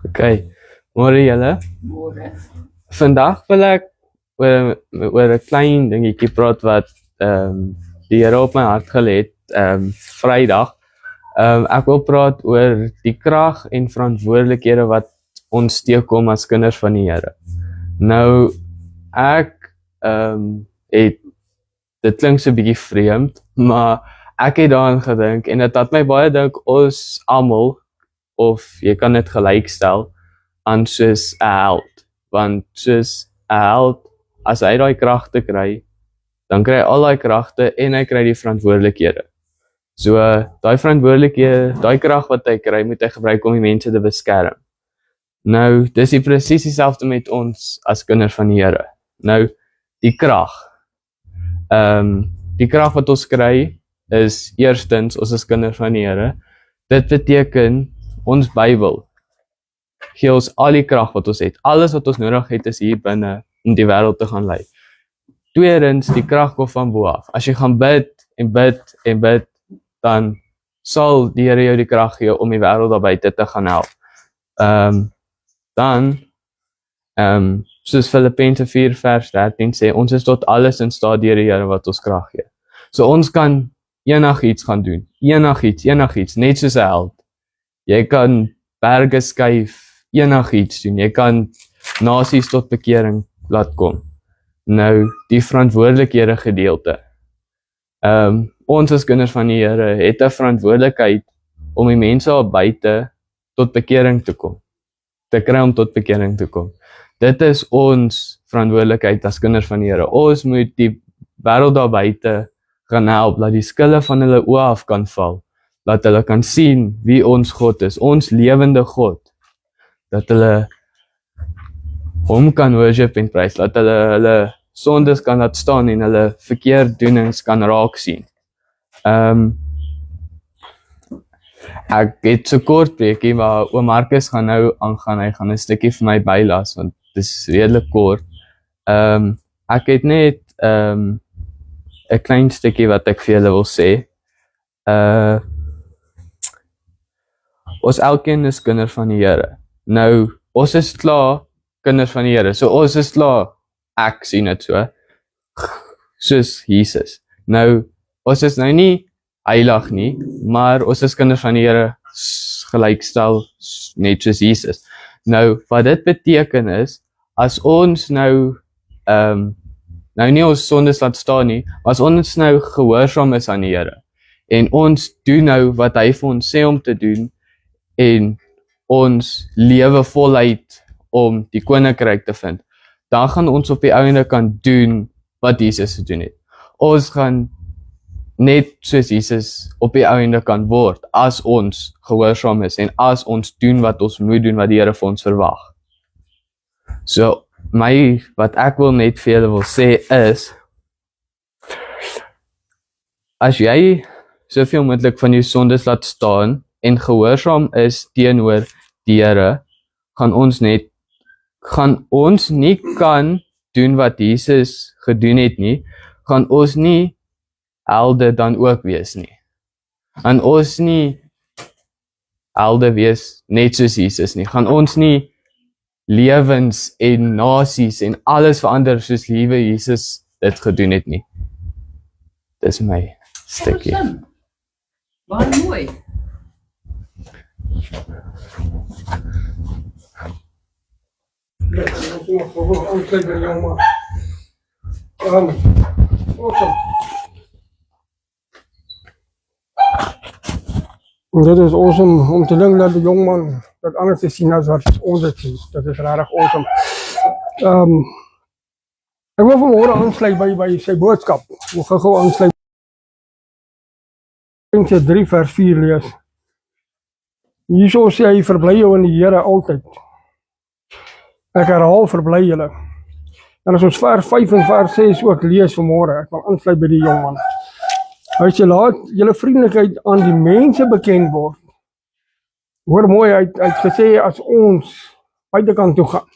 Okay, môre julle. Môre. Vandag wil ek oor 'n klein dingetjie praat wat die Here op my hart gelê het, Vrydag. Ek wil praat oor die krag en verantwoordelikhede wat ons teekom as kinders van die Here. Nou, ek het, dit klink so 'n bietjie vreemd, maar ek het daaraan gedink en dit het my baie dink ons almal, of jy kan dit gelykstel aan soos 'n held, want soos 'n held, as hy daai kragte kry, dan kry hy al daai kragte en hy kry die verantwoordelikhede. So, daai verantwoordelikhede, daai krag wat hy kry, moet hy gebruik om die mense te beskerm. Nou, dis presies dieselfde met ons as kinders van die Here. Nou, die krag. Die krag wat ons kry is eerstens, ons is kinders van die Here. Dit beteken ons Bybel gee ons al die krag wat ons het. Alles wat ons nodig het is hier binne om die wêreld te gaan lei. Tweedens, die krag kom van bo af. As jy gaan bid en bid en bid, dan sal die Here jou die krag gee om die wêreld daar buite te gaan help. Dan, soos Filippense 4 vers 13 sê, ons is tot alles in staat deur die Here wat ons krag gee. So ons kan enigiets gaan doen. Enigiets, net soos 'n held. Jy kan berge skuif, enigiets doen. Jy kan nasies tot bekering laat kom. Nou, die verantwoordelikhede gedeelte. Ons as kinders van die Here het 'n verantwoordelikheid om die mense daar buite tot bekering te kom. Te kry om tot bekering te kom. Dit is ons verantwoordelikheid as kinders van die Here. Ons moet die wêreld daar buite gaan help, laat die skille van hulle oë af kan val. Laat hulle kan sien wie ons God is, ons lewende God. Dat hulle hom kan worship en prys, dat hulle sondes kan laat staan en hulle verkeerddoenings kan raak sien. Ek het so kort preekie, maar oom Marcus gaan nou aangaan, hy gaan 'n stukkie vir my bylas, want dit is redelik kort. Ek het net 'n klein stukkie wat ek vir julle wil sê. Ons elkeen is kinders van die Here. Nou, ons is klaar kinders van die Here. So ons is klaar, ek sien dit so, soos Jesus. Nou, ons is nou nie heilig nie, maar ons is kinders van die Here gelykstel net soos Jesus. Nou, wat dit beteken is, as ons nou nie ons sondes laat staan nie, maar as ons nou gehoorsaam is aan die Here, en ons doen nou wat hy vir ons sê om te doen, en ons lewe voluit om die koninkryk te vind, dan gaan ons op die einde kan doen wat Jesus gedoen het. Ons gaan net soos Jesus op die einde kan word, as ons gehoorsaam is, en as ons doen wat ons moet doen, wat die Here vir ons verwag. So, wat ek wil net vir julle wil sê is, as jy soveel moontlik van jou sondes laat staan, en gehoorsaam is teenoor die Here, gaan ons nie kan doen wat Jesus gedoen het nie, gaan ons nie helde dan ook wees nie. Gaan ons nie helde wees net soos Jesus nie. Gaan ons nie lewens en nasies en alles verander soos liewe Jesus dit gedoen het nie. Dis my stukkie. Baie mooi. Dit is awesome om te dink dat die jongman dat anders te sien as wat ons dit sien. Dit is regtig awesome. Ek wil vanmôre aansluit by sy boodskap. Ek wil gou aansluit. Filippense 3 vers 4 lees. Hierso sê hy, verbly jou in die Here altyd. Ek herhaal, verbly julle. En as ons vers 5 en vers 6 ook lees vanmôre, ek wil aansluit by die jongman. Hy sê, laat julle vriendelikheid aan die mense bekend word. Hoor mooi, hy het gesê, as ons buitekant toe gaan,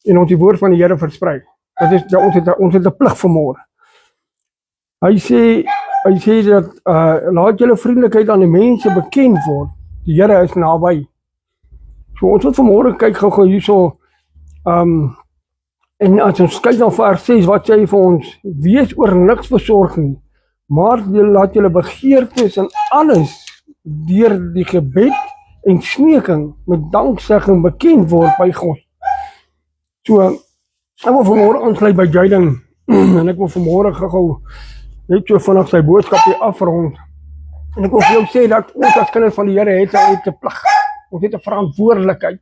en ons die woord van die Here versprei, ons het 'n plig vanmôre. Hy sê dat, laat julle vriendelikheid aan die mense bekend word. Die Here is naby. So ons moet vanmôre kyk gou hierso. En as ons kyk na vers 6 wat sê vir ons, wees oor niks besorg nie, maar laat julle begeertes en alles deur die gebed en smeking met danksegging bekend word by God. So ek wil vanmôre aansluit by Jaden en ek wil vanmôre gou net so vinnig sy boodskap hier afrond. En ek wil vir jou sê dat ons as kinders van die Here het 'n plig. Ons het 'n verantwoordelikheid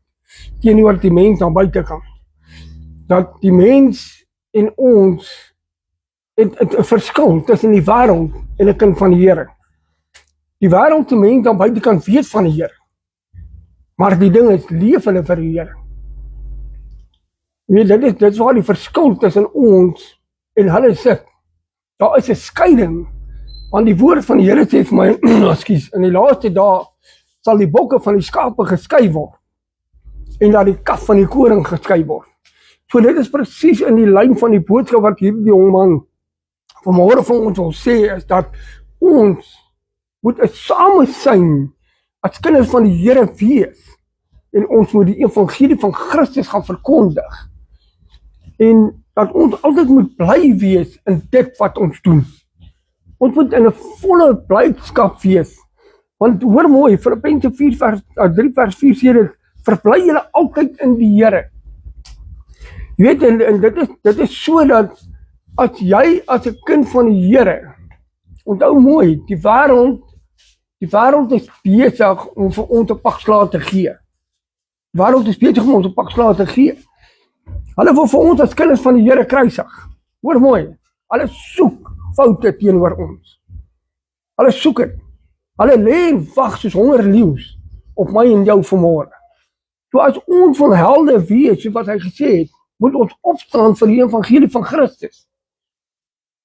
teenoor die mens aan buitekant. Dat die mens en ons het 'n verskil tussen die wêreld en 'n kind van die Here. Die wêreld se mense aan buitekant weet van die Here. Maar die ding is, leef hulle vir die Here. Dit is waar die verskil tussen ons en hulle sit. Daar is 'n skeiding. Want die woord van die Here sê vir my, ekskuus, in die laaste dae sal die bokke van die skape geskei word en dat die kaf van die koring geskei word. So dit is presies in die lyn van die boodskap wat hierdie jong man vanmôre vir ons wil sê, is dat ons moet 'n samesyn as kinders van die Here wees en ons moet die evangelie van Christus gaan verkondig. En dat ons altyd moet bly wees in dit wat ons doen. Ons moet in 'n volle blydskap wees. Want hoor mooi, Filippense 3 vers 4 sê dit, verbly julle altyd in die Here. Jy weet, en dit is so dat as jy as 'n kind van die Here, onthou mooi, die wêreld is besig om vir ons 'n pak slaag te gee. Die wêreld is besig om ons 'n pak slaag te gee. Hulle wil vir ons as kinders van die Here kruisig. Hoor mooi, hulle soek foute teenoor ons. Hulle soek dit. Hulle lê en wag soos hongerleeu's op my en jou vanmôre. So as ons wil helde wees, soos wat hy gesê het, moet ons opstaan vir die evangelie van Christus.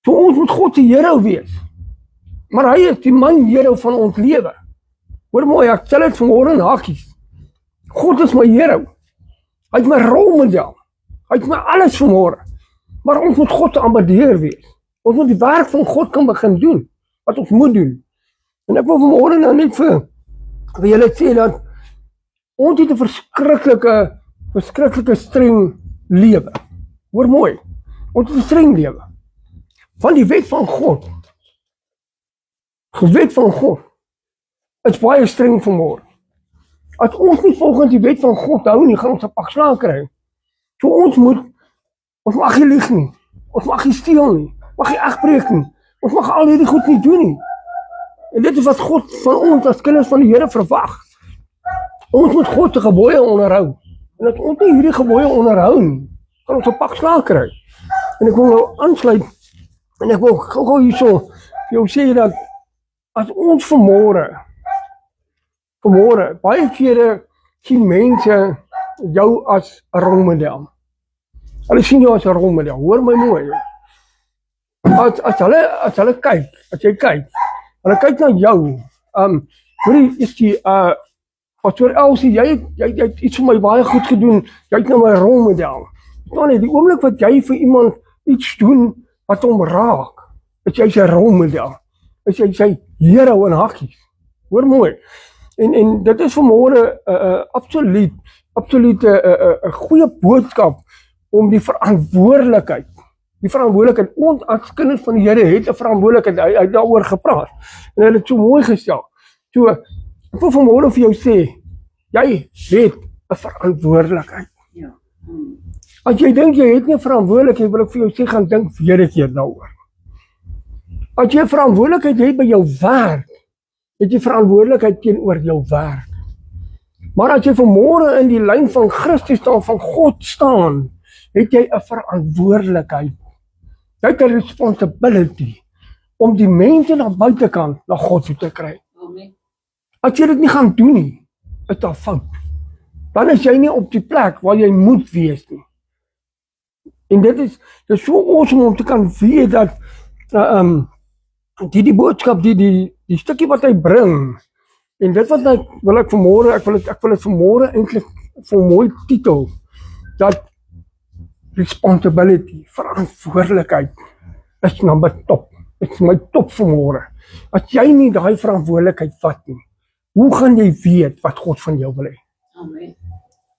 So ons moet God se Here wees. Maar hy is die man Here van ons lewe. Hoor mooi, ek stel dit vanmôre in hakies. God is my Here. Hy is my rolmodel. Hy is my alles vanmôre. Maar ons moet God se ambassadeur wees. Ons moet die werk van God kan begin doen, wat ons moet doen. En ek wil vanmôre nou net vir julle sê dat ons het 'n verskriklike streng lewe. Hoor mooi, ons het 'n streng lewe. Van die wet van God. Die wet van God is baie streng vanmôre. As ons nie volgens die wet van God hou nie, gaan ons 'n pak slaag kry. So ons mag nie lieg nie. Ons mag nie steel nie. Mag nie egbreek nie. Ons mag al hierdie goed nie doen nie. En dit is wat God van ons as kinders van die Here verwag. Ons moet God se gebooie onderhou. En as ons nie hierdie gebooie onderhou nie, gaan ons 'n pak slaag kry. En ek wil nou aansluit en ek wil gou hierso vir jou sê dat as ons vanmôre baie kere sien mense jou as 'n rolmodel. Hulle sien jou as 'n rolmodel. Hoor my mooi. As hulle kyk, hulle kyk na jou. Hoorie, is die Pastor Elsie, jy het iets vir my baie goed gedoen. Jy het nou my rolmodel. Dan die oomblik wat jy vir iemand iets doen wat hom raak, is jy sy rolmodel. Is jy sy hero in hakkies. Hoor mooi. En dit is vanmôre absoluut 'n goeie boodskap om die verantwoordelikheid. Ons as kinders van die Here het 'n verantwoordelikheid. Hy het daaroor gepraat. En hy het dit so mooi gestel. So ek wil vanmôre vir jou sê, jy het 'n verantwoordelikheid. Ja. As jy dink jy het nie 'n verantwoordelikheid, wil ek vir jou sê, gaan dink weer 'n keer daaroor. As jy 'n verantwoordelikheid het by jou werk, het jy verantwoordelikheid teenoor jou werk. Maar as jy vanmôre in die lyn van Christus staan, van God staan, het jy 'n verantwoordelikheid. Jy het 'n responsibility om die mense aan buitekant na God toe te kry. Amen. As jy dit nie gaan doen nie, is daar fout. Dan is jy nie op die plek waar jy moet wees nie. En dit is so awesome om te kan weet dat die boodskap, die stukkie wat hy bring, en dit wat ek wil dit vanmôre eintlik vir 'n mooi titel, dat responsibility, verantwoordelikheid, is number top. Dit is my top vanmôre. As jy nie daai verantwoordelikheid vat nie, hoe gaan jy weet wat God van jou wil hê? Amen.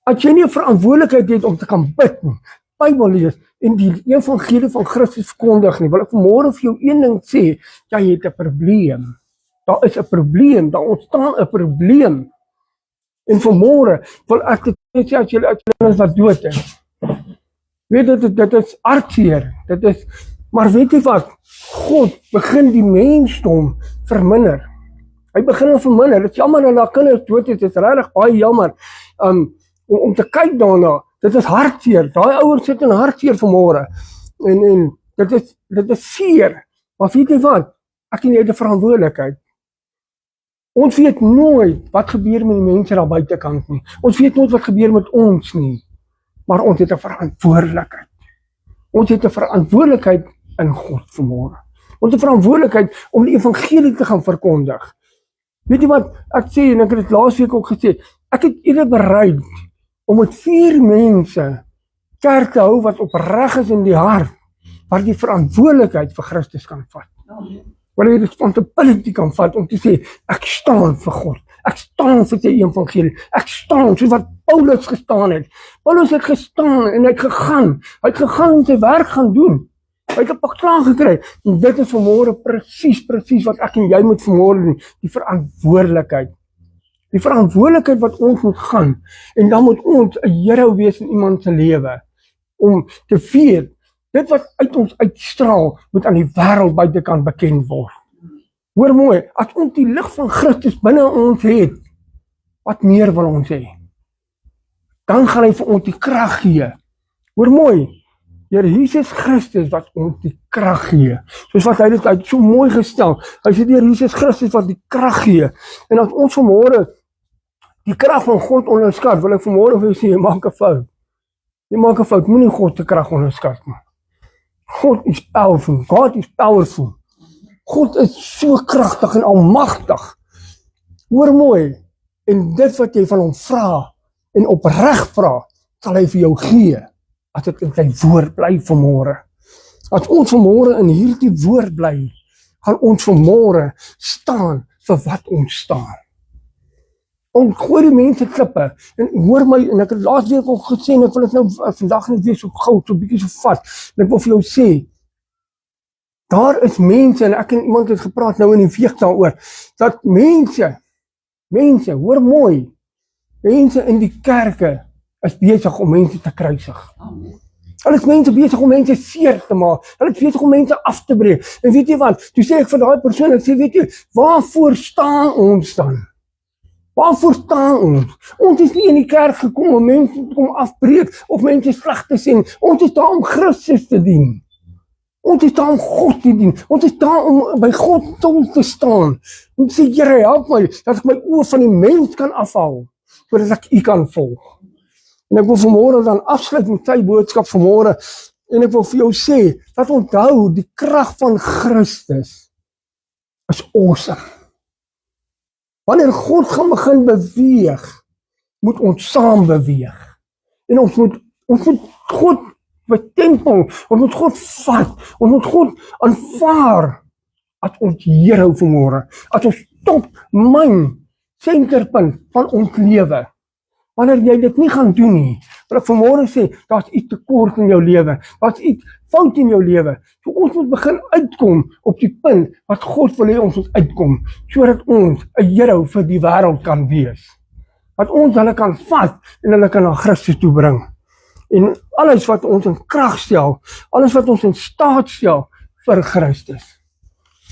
As jy nie 'n verantwoordelikheid het om te kan bid nie, Bybel lees en die evangelie van Christus verkondig nie, wil ek vanmôre vir jou een ding sê, jy het 'n probleem. Daar is 'n probleem, daar ontstaan 'n probleem. En vanmôre wil ek dit sê as julle is wat dood is. Weet dit is hartseer, maar weet jy wat? God begin die mensdom verminder. Hy begin hom verminder. Dit is jammer dat daar kinders dood is, dit is regtig baie jammer. Om te kyk daarna, dit is hartseer. Daai ouers sit in hartseer vanmôre. En dit is seer. Maar weet jy wat? Ek en jy het 'n verantwoordelikheid. Ons weet nooit wat gebeur met die mense daar buitekant nie. Ons weet nooit wat gebeur met ons nie. Maar ons het 'n verantwoordelikheid. Ons het 'n verantwoordelikheid in God vanmôre. Ons het 'n verantwoordelikheid om die evangelie te gaan verkondig. Weet jy wat ek sê, en ek het dit laasweek ook gesê, ek het eerder bereid om met 4 mense kerk te hou wat opreg is in die hart, wat die verantwoordelikheid vir Christus kan vat. Waar jy responsibility kan vat om te sê, ek staan vir God, ek staan vir die evangelie, ek staan soos wat Paulus gestaan het. Paulus het gestaan en hy het gegaan om sy werk gaan doen. Hy het 'n pak klaar gekry. En dit is vanmôre presies wat ek en jy moet vanmôre doen, die verantwoordelikheid. Die verantwoordelikheid wat ons moet gaan, en dan moet ons 'n hero wees in iemand se lewe, om te weet, dit wat uit ons uitstraal, moet aan die wêreld buitekant bekend word. Hoor mooi, as ons die lig van Christus binne ons het, wat meer wil ons hê? Dan gaan hy vir ons die krag gee. Hoor mooi, Here Jesus Christus wat ons die krag gee. Soos wat hy dit uit so mooi gestel. Hy sê die Here Jesus Christus wat die krag gee. En as ons vanmôre die krag van God onderskat, wil ek vanmôre vir jou sê, jy maak 'n fout. Jy maak 'n fout, moenie God se krag onderskat nie. God is powerful. God is powerful. God is so kragtig en almagtig. Hoor mooi, en dit wat jy van hom vra en opreg vra, sal hy vir jou gee. As dit in sy woord bly vanmôre. As ons vanmôre in hierdie woord bly, gaan ons vanmôre staan vir wat ons staan. Ons gooi die mense klippe, en hoor my, en ek het laas week ook gesê, en ek wil dit nou vandag net weer so gou, so bietjie so vat, en ek wil vir jou sê, daar is mense, en ek en iemand het gepraat nou in die week daaroor, dat mense, hoor mooi, mense in die kerke, is besig om mense te kruisig. Hulle is mense besig om mense seer te maak. Hulle is besig om mense af te breek. En weet jy wat? Toe sê ek vir daai persoon, ek sê, weet jy, waarvoor staan ons dan? Waarvoor staan ons? Ons is nie in die kerk gekom om mense te kom afbreek of mense sleg te sien. Ons is daar om Christus te dien. Ons is daar om God te dien. Ons is daar om by God te staan. Om te sê, Here, help my, dat ek my oë van die mens kan afhaal, sodat ek U kan volg. En ek wil vanmôre dan afsluit met sy boodskap vanmôre, en ek wil vir jou sê, dat onthou, die krag van Christus is awesome. Wanneer God gaan begin beweeg, moet ons saam beweeg. En ons moet God betempel, ons moet God vat, ons moet God aanvaar as ons Here vanmôre, as ons top myn senterpunt van ons lewe. Wanneer jy dit nie gaan doen nie, wil ek vanmôre sê, daar's iets tekort in jou lewe, daar's iets fout in jou lewe. So ons moet begin uitkom op die punt wat God wil hê ons moet uitkom, sodat ons 'n hero vir die wêreld kan wees. Dat ons hulle kan vat en hulle kan na Christus toe bring. En alles wat ons in krag stel, alles wat ons in staat stel vir Christus.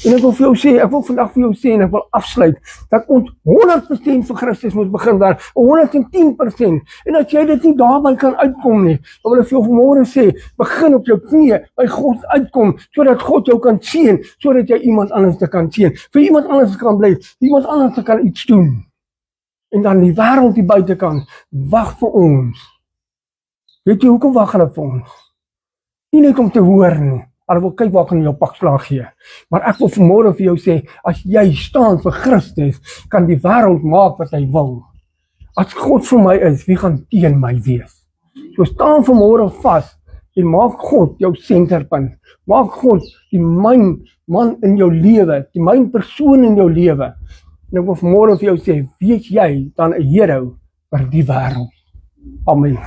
En ek wil vir jou sê, ek wil vandag vir jou sê, en ek wil afsluit, dat ons 100% vir Christus moet begin werk, 110%. En as jy dit nie daarby kan uitkom nie, dan wil ek vir jou vanmôre sê, begin op jou knieë by God uitkom, sodat God jou kan seën, sodat jy iemand anders te kan seën, vir iemand anders kan bly, vir iemand anders te kan iets doen. En dan die wêreld die buitekant, wag vir ons. Weet jy hoekom wag hulle vir ons? Nie net om te hoor nie. Hulle wil kyk waar kan jou pakslag gee. Maar ek wil vanmôre vir jou sê, as jy staan vir Christus, kan die wêreld maak wat hy wil. As God vir my is, wie gaan teen my wees? So staan vanmôre vas en maak God jou senterpunt. Maak God die myn man in jou lewe, die myn persoon in jou lewe. En ek wil vanmôre vir jou sê, wees jy dan 'n hero vir die wêreld. Amen.